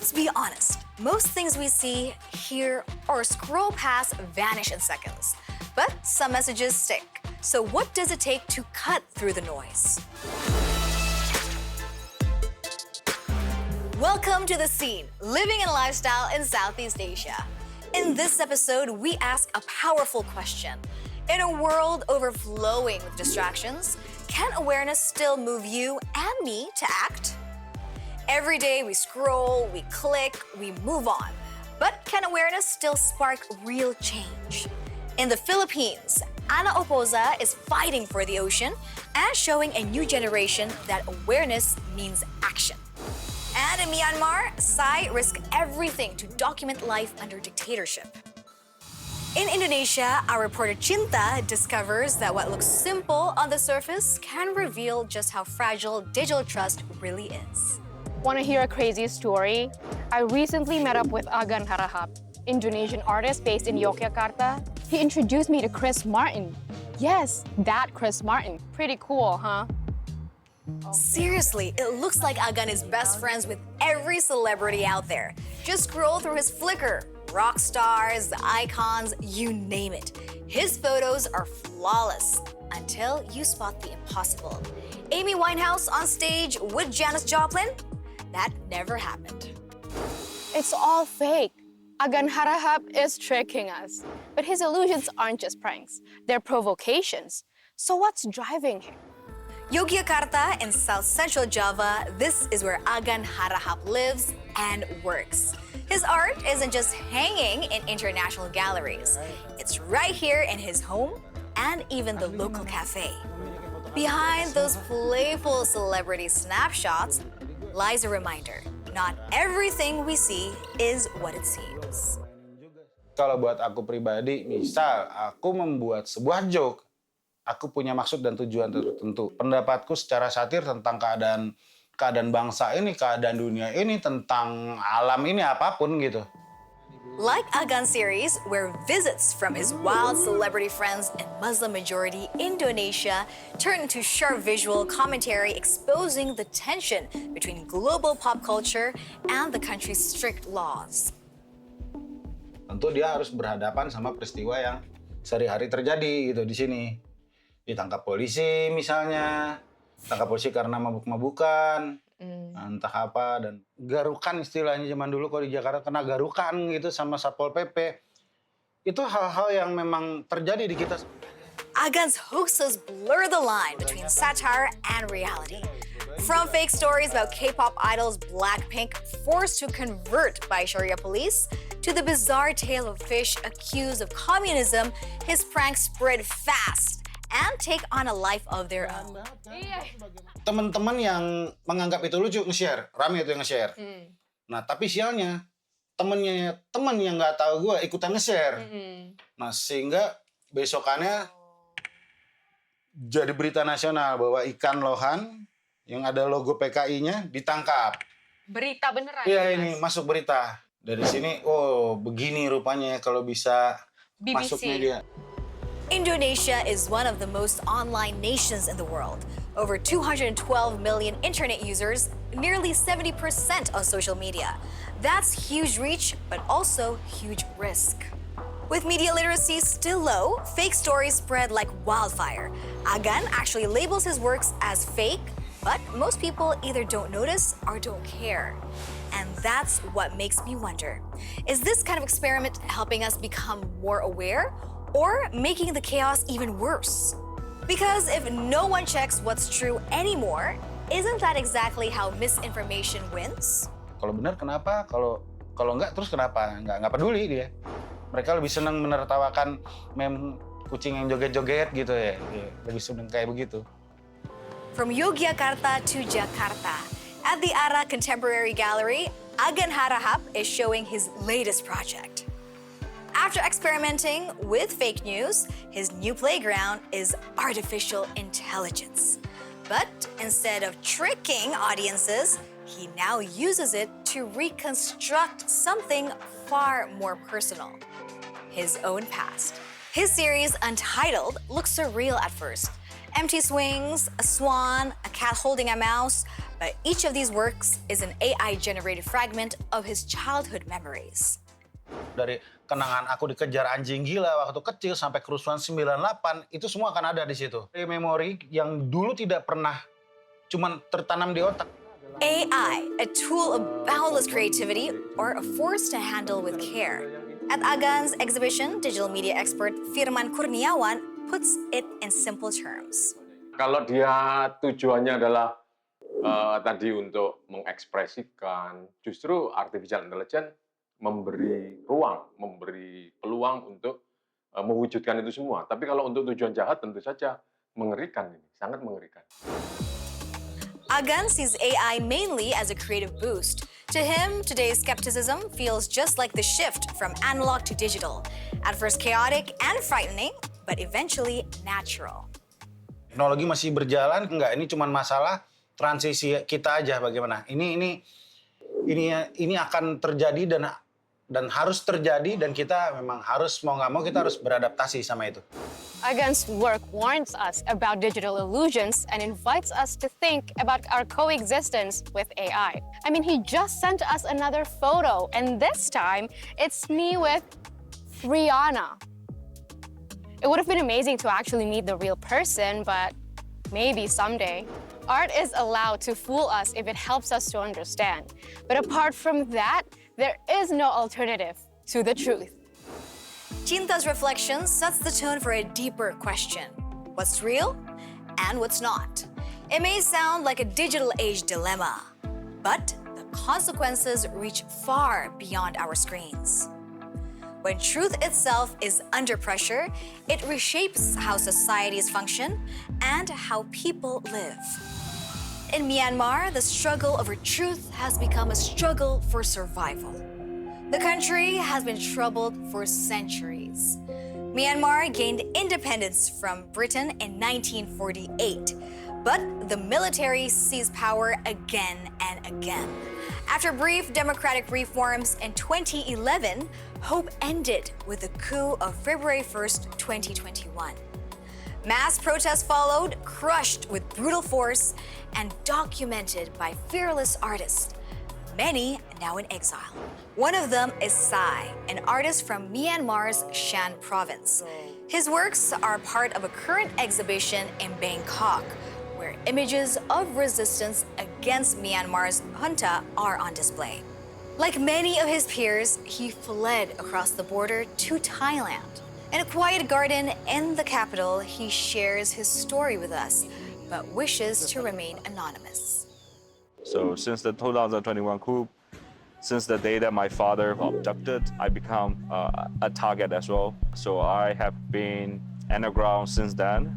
Let's be honest, most things we see, hear, or scroll past vanish in seconds. But some messages stick. So what does it take to cut through the noise? Welcome to The Scene, living and lifestyle in Southeast Asia. In this episode, we ask a powerful question. In a world overflowing with distractions, can awareness still move you and me to act? Every day we scroll, we click, we move on. But can awareness still spark real change? In the Philippines, Oposa is fighting for the ocean and showing a new generation that awareness means action. And in Myanmar, Sai risk everything to document life under dictatorship. In Indonesia, our reporter Cinta discovers that what looks simple on the surface can reveal just how fragile digital trust really is. Want to hear a crazy story? I recently met up with Agan Harahap, Indonesian artist based in Yogyakarta. He introduced me to Chris Martin. Yes, that Chris Martin. Pretty cool, huh? Seriously, it looks like Agan is best friends with every celebrity out there. Just scroll through his Flickr. Rock stars, icons, you name it. His photos are flawless until you spot the impossible. Amy Winehouse on stage with Janis Joplin? That never happened. It's all fake. Agan Harahap is tricking us. But his illusions aren't just pranks, they're provocations. So what's driving him? Yogyakarta in South Central Java, this is where Agan Harahap lives and works. His art isn't just hanging in international galleries. It's right here in his home and even the local cafe. Behind those playful celebrity snapshots lies a reminder. Not everything we see is what it seems. Kalau buat aku pribadi, misal aku membuat sebuah joke, aku punya maksud dan tujuan tertentu. Pendapatku secara satir tentang keadaan bangsa ini, keadaan dunia ini, tentang alam ini, apapun gitu. Like Agan series, where visits from his wild celebrity friends in Muslim-majority Indonesia turn into sharp visual commentary exposing the tension between global pop culture and the country's strict laws. Tentu dia harus berhadapan sama peristiwa yang sehari-hari terjadi gitu di sini. Ditangkap polisi misalnya, tangkap polisi karena mabuk-mabukan, entah apa, dan garukan istilahnya zaman dulu kalau di Jakarta kena garukan gitu sama Satpol PP. Itu hal-hal yang memang terjadi di kita. Agan's hoaxes blur the line between satire and reality. From fake stories about K-pop idols Blackpink forced to convert by Sharia police, to the bizarre tale of fish accused of communism, his pranks spread fast and take on a life of their own. Teman-teman yang menganggap itu lucu nge-share, rame itu yang nge-share. Nah, tapi sialnya teman yang nggak tahu gue ikutan nge-share. Nah, sehingga besokannya jadi berita nasional bahwa ikan lohan yang ada logo PKI-nya ditangkap. Berita beneran? Iya, ini masuk berita. Dari sini, oh begini rupanya kalau bisa BBC. Masuk media. Indonesia is one of the most online nations in the world. Over 212 million internet users, nearly 70% on social media. That's huge reach, but also huge risk. With media literacy still low, fake stories spread like wildfire. Agan actually labels his works as fake, but most people either don't notice or don't care. And that's what makes me wonder, is this kind of experiment helping us become more aware or making the chaos even worse? Because if no one checks what's true anymore, isn't that exactly how misinformation wins? Kalau benar kenapa? Kalau enggak terus kenapa? Enggak peduli dia. Mereka lebih senang menertawakan meme kucing yang joget-joget gitu ya. Lebih senang kayak begitu. From Yogyakarta to Jakarta, at the Ara Contemporary Gallery, Agan Harahap is showing his latest project. After experimenting with fake news, his new playground is artificial intelligence. But instead of tricking audiences, he now uses it to reconstruct something far more personal, his own past. His series, Untitled, looks surreal at first. empty swings, a swan, a cat holding a mouse, but each of these works is an AI-generated fragment of his childhood memories. Dari kenangan aku dikejar anjing gila waktu kecil sampai kerusuhan 98, itu semua akan ada di situ. Memori yang dulu tidak pernah cuman tertanam di otak. AI, a tool of boundless creativity or a force to handle with care. At Agan's exhibition, digital media expert Firman Kurniawan puts it in simple terms. Kalau dia tujuannya adalah tadi untuk mengekspresikan, justru artificial intelligence memberi ruang, memberi peluang untuk mewujudkan itu semua. Tapi kalau untuk tujuan jahat tentu saja mengerikan ini, sangat mengerikan. Agan sees AI mainly as a creative boost. To him, today's skepticism feels just like the shift from analog to digital. At first chaotic and frightening, but eventually natural. Teknologi masih berjalan, enggak, ini cuma masalah transisi kita aja bagaimana. Ini akan terjadi dan harus terjadi, dan kita memang harus mau nggak mau kita harus beradaptasi sama itu. Agan's work warns us about digital illusions and invites us to think about our coexistence with AI. I mean, he just sent us another photo, and this time it's me with Rihanna. It would have been amazing to actually meet the real person, but maybe someday. Art is allowed to fool us if it helps us to understand. But apart from that, there is no alternative to the truth. Cinta's reflection sets the tone for a deeper question. What's real and what's not? It may sound like a digital age dilemma, but the consequences reach far beyond our screens. When truth itself is under pressure, it reshapes how societies function and how people live. In Myanmar, the struggle over truth has become a struggle for survival. The country has been troubled for centuries. Myanmar gained independence from Britain in 1948, but the military seized power again and again. After brief democratic reforms in 2011, hope ended with the coup of February 1st, 2021. Mass protests followed, crushed with brutal force and documented by fearless artists, many now in exile. One of them is Sai, an artist from Myanmar's Shan province. His works are part of a current exhibition in Bangkok, where images of resistance against Myanmar's junta are on display. Like many of his peers, he fled across the border to Thailand. In a quiet garden in the capital, he shares his story with us, but wishes to remain anonymous. So since the 2021 coup, since the day that my father abducted, I become a target as well. So I have been underground since then.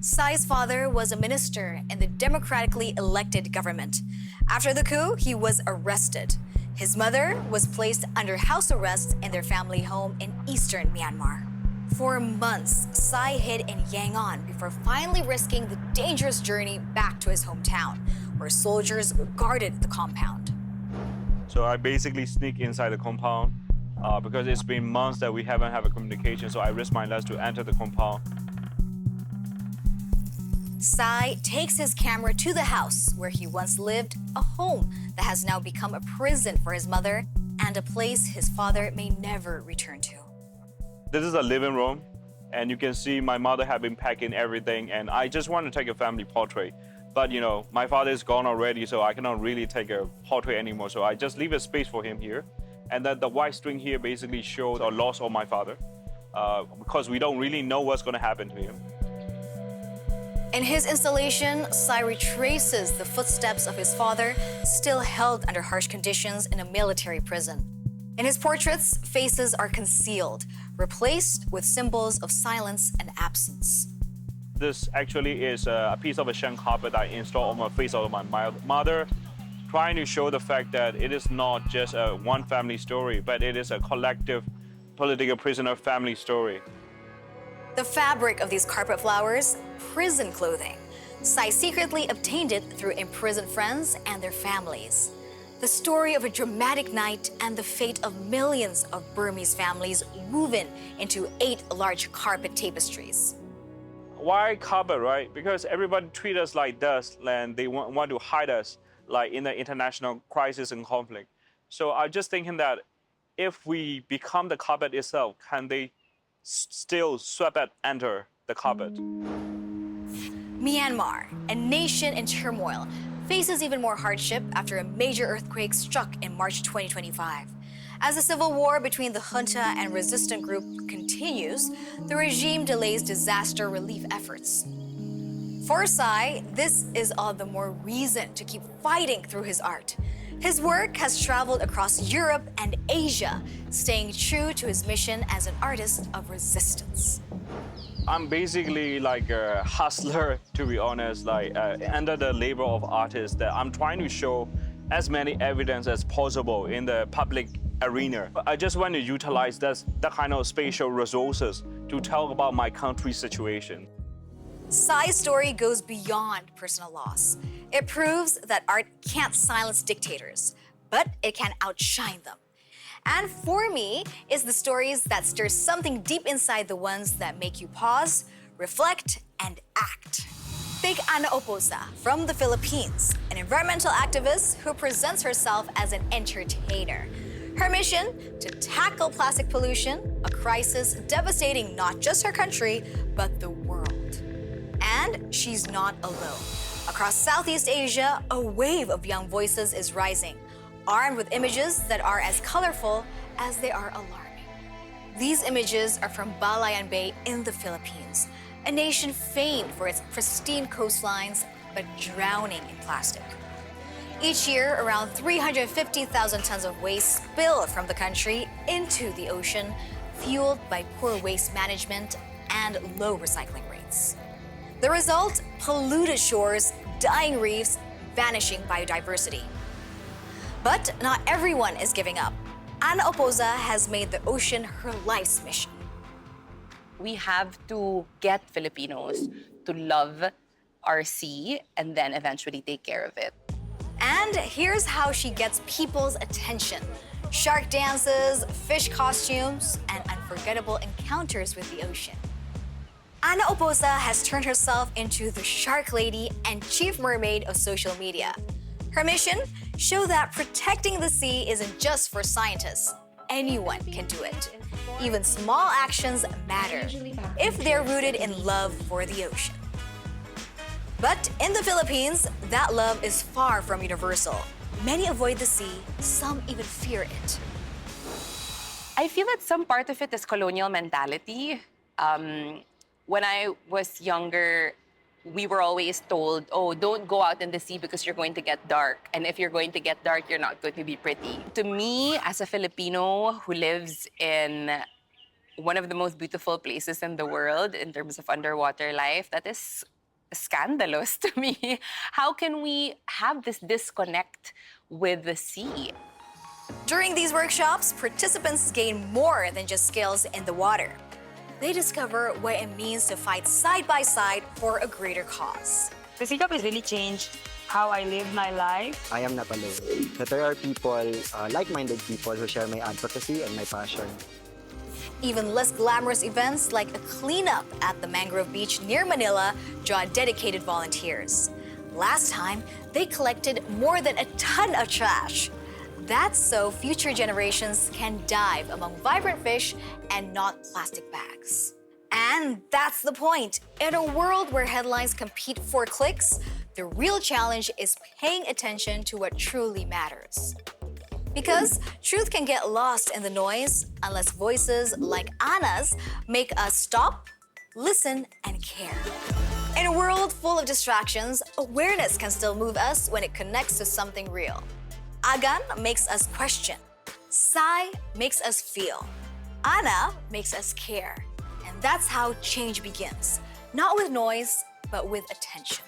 Sai's father was a minister in the democratically elected government. After the coup, he was arrested. His mother was placed under house arrest in their family home in eastern Myanmar. For months, Sai hid in Yangon before finally risking the dangerous journey back to his hometown, where soldiers guarded the compound. So I basically sneak inside the compound because it's been months that we haven't had a communication, so I risk my life to enter the compound. Sai takes his camera to the house where he once lived, a home that has now become a prison for his mother and a place his father may never return to. This is a living room, and you can see my mother have been packing everything, and I just want to take a family portrait. But you know, my father is gone already, so I cannot really take a portrait anymore. So I just leave a space for him here. And then the white string here basically shows the loss of my father because we don't really know what's going to happen to him. In his installation, Sai retraces the footsteps of his father, still held under harsh conditions in a military prison. In his portraits, faces are concealed, replaced with symbols of silence and absence. This actually is a piece of a Shan carpet I installed on the face of my mother, trying to show the fact that it is not just a one family story, but it is a collective political prisoner family story. The fabric of these carpet flowers, prison clothing. Sai secretly obtained it through imprisoned friends and their families. The story of a dramatic night and the fate of millions of Burmese families woven into 8 large carpet tapestries. why carpet, right? Because everybody treat us like dust, and they want to hide us, like in the international crisis and conflict. So I'm just thinking that if we become the carpet itself, can they still sweep and enter the carpet? Myanmar, a nation in turmoil, faces even more hardship after a major earthquake struck in March 2025. As the civil war between the junta and resistant group continues, the regime delays disaster relief efforts. For Sai, this is all the more reason to keep fighting through his art. His work has traveled across Europe and Asia, staying true to his mission as an artist of resistance. I'm basically like a hustler, to be honest, like under the label of artist, that I'm trying to show as many evidence as possible in the public arena. I just want to utilize that kind of spatial resources to tell about my country's situation. Sai's story goes beyond personal loss. It proves that art can't silence dictators, but it can outshine them. And for me, it's the stories that stir something deep inside the ones that make you pause, reflect, and act. Take Ana Oposa from the Philippines, an environmental activist who presents herself as an entertainer. Her mission, to tackle plastic pollution, a crisis devastating not just her country, but the world. And she's not alone. Across Southeast Asia, a wave of young voices is rising, armed with images that are as colorful as they are alarming. These images are from Balayan Bay in the Philippines, a nation famed for its pristine coastlines, but drowning in plastic. Each year, around 350,000 tons of waste spill from the country into the ocean, fueled by poor waste management and low recycling rates. The result? Polluted shores, dying reefs, vanishing biodiversity. But not everyone is giving up. Ana Oposa has made the ocean her life's mission. We have to get Filipinos to love our sea and then eventually take care of it. And here's how she gets people's attention. Shark dances, fish costumes, and unforgettable encounters with the ocean. Ana Oposa has turned herself into the shark lady and chief mermaid of social media. Her mission? Show that protecting the sea isn't just for scientists. Anyone can do it. Even small actions matter if they're rooted in love for the ocean. But in the Philippines, that love is far from universal. Many avoid the sea, some even fear it. I feel that some part of it is colonial mentality. When I was younger, we were always told, oh, don't go out in the sea because you're going to get dark. And if you're going to get dark, you're not going to be pretty. To me, as a Filipino who lives in one of the most beautiful places in the world in terms of underwater life, that is scandalous to me. How can we have this disconnect with the sea? During these workshops, participants gain more than just skills in the water. They discover what it means to fight side by side for a greater cause. The Sea Cup has really changed how I live my life. I am not alone. That there are people, like-minded people who share my advocacy and my passion. Even less glamorous events like a cleanup at the mangrove beach near Manila draw dedicated volunteers. Last time, they collected more than a ton of trash. That's so future generations can dive among vibrant fish and not plastic bags. And that's the point. In a world where headlines compete for clicks, the real challenge is paying attention to what truly matters. Because truth can get lost in the noise unless voices like Ana's make us stop, listen, and care. In a world full of distractions, awareness can still move us when it connects to something real. Agan makes us question. Sai makes us feel. Ana makes us care. And that's how change begins. Not with noise, but with attention.